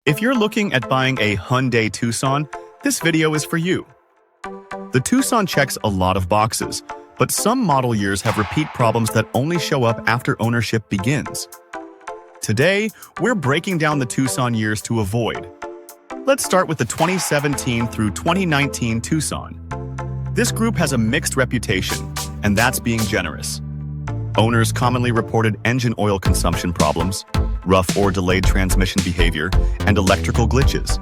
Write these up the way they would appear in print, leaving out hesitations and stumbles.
If you're looking at buying a Hyundai Tucson, this video is for you. The Tucson checks a lot of boxes, but some model years have repeat problems that only show up after ownership begins. Today, we're breaking down the Tucson years to avoid. Let's start with the 2017 through 2019 Tucson. This group has a mixed reputation, and that's being generous. Owners commonly reported engine oil consumption problems, rough or delayed transmission behavior, and electrical glitches.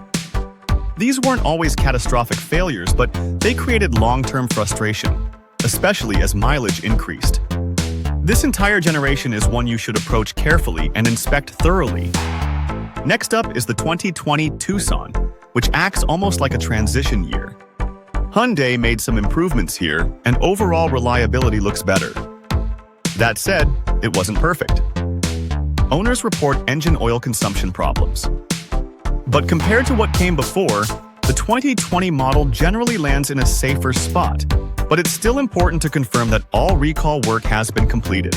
These weren't always catastrophic failures, but they created long-term frustration, especially as mileage increased. This entire generation is one you should approach carefully and inspect thoroughly. Next up is the 2020 Tucson, which acts almost like a transition year. Hyundai made some improvements here, and overall reliability looks better. That said, it wasn't perfect. Owners report engine oil consumption problems. But compared to what came before, the 2020 model generally lands in a safer spot, but it's still important to confirm that all recall work has been completed.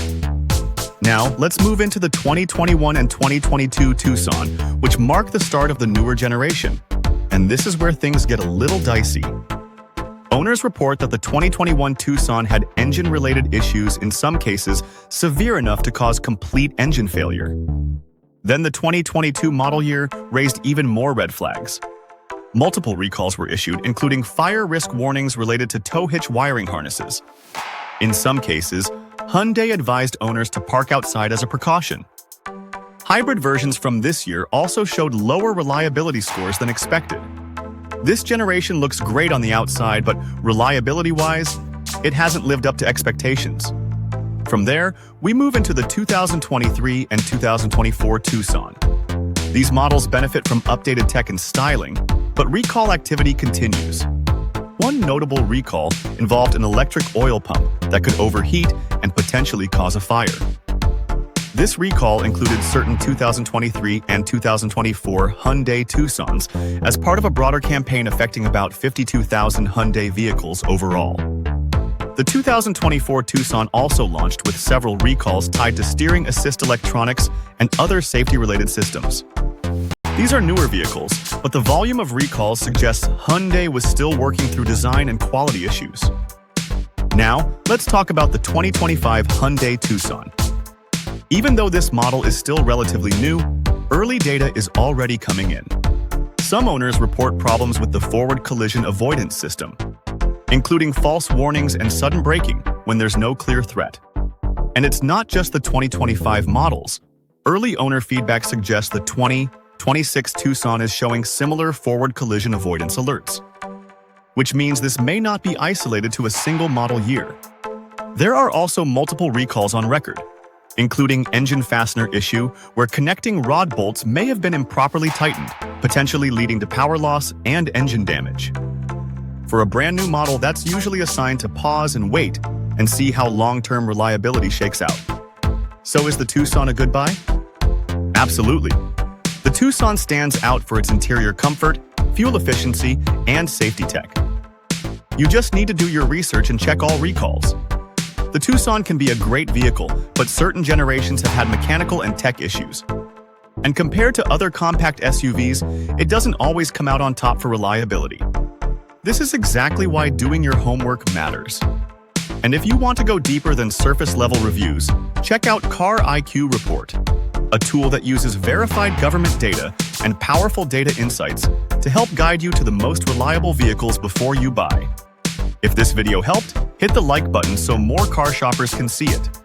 Now, let's move into the 2021 and 2022 Tucson, which mark the start of the newer generation. And this is where things get a little dicey. Owners report that the 2021 Tucson had engine-related issues, in some cases severe enough to cause complete engine failure. Then the 2022 model year raised even more red flags. Multiple recalls were issued, including fire risk warnings related to tow hitch wiring harnesses. In some cases, Hyundai advised owners to park outside as a precaution. Hybrid versions from this year also showed lower reliability scores than expected. This generation looks great on the outside, but reliability-wise, it hasn't lived up to expectations. From there, we move into the 2023 and 2024 Tucson. These models benefit from updated tech and styling, but recall activity continues. One notable recall involved an electric oil pump that could overheat and potentially cause a fire. This recall included certain 2023 and 2024 Hyundai Tucsons as part of a broader campaign affecting about 52,000 Hyundai vehicles overall. The 2024 Tucson also launched with several recalls tied to steering assist electronics and other safety-related systems. These are newer vehicles, but the volume of recalls suggests Hyundai was still working through design and quality issues. Now, let's talk about the 2025 Hyundai Tucson. Even though this model is still relatively new, early data is already coming in. Some owners report problems with the forward collision avoidance system, including false warnings and sudden braking when there's no clear threat. And it's not just the 2025 models. Early owner feedback suggests the 2026 Tucson is showing similar forward collision avoidance alerts, which means this may not be isolated to a single model year. There are also multiple recalls on record, including engine fastener issue where connecting rod bolts may have been improperly tightened, potentially leading to power loss and engine damage. For a brand new model, that's usually a sign to pause and wait and see how long-term reliability shakes out. So is the Tucson a good buy? Absolutely. The Tucson stands out for its interior comfort, fuel efficiency, and safety tech. You just need to do your research and check all recalls. The Tucson can be a great vehicle, but certain generations have had mechanical and tech issues. And compared to other compact SUVs, it doesn't always come out on top for reliability. This is exactly why doing your homework matters. And if you want to go deeper than surface-level reviews, check out Car IQ Report, a tool that uses verified government data and powerful data insights to help guide you to the most reliable vehicles before you buy. If this video helped, hit the like button so more car shoppers can see it.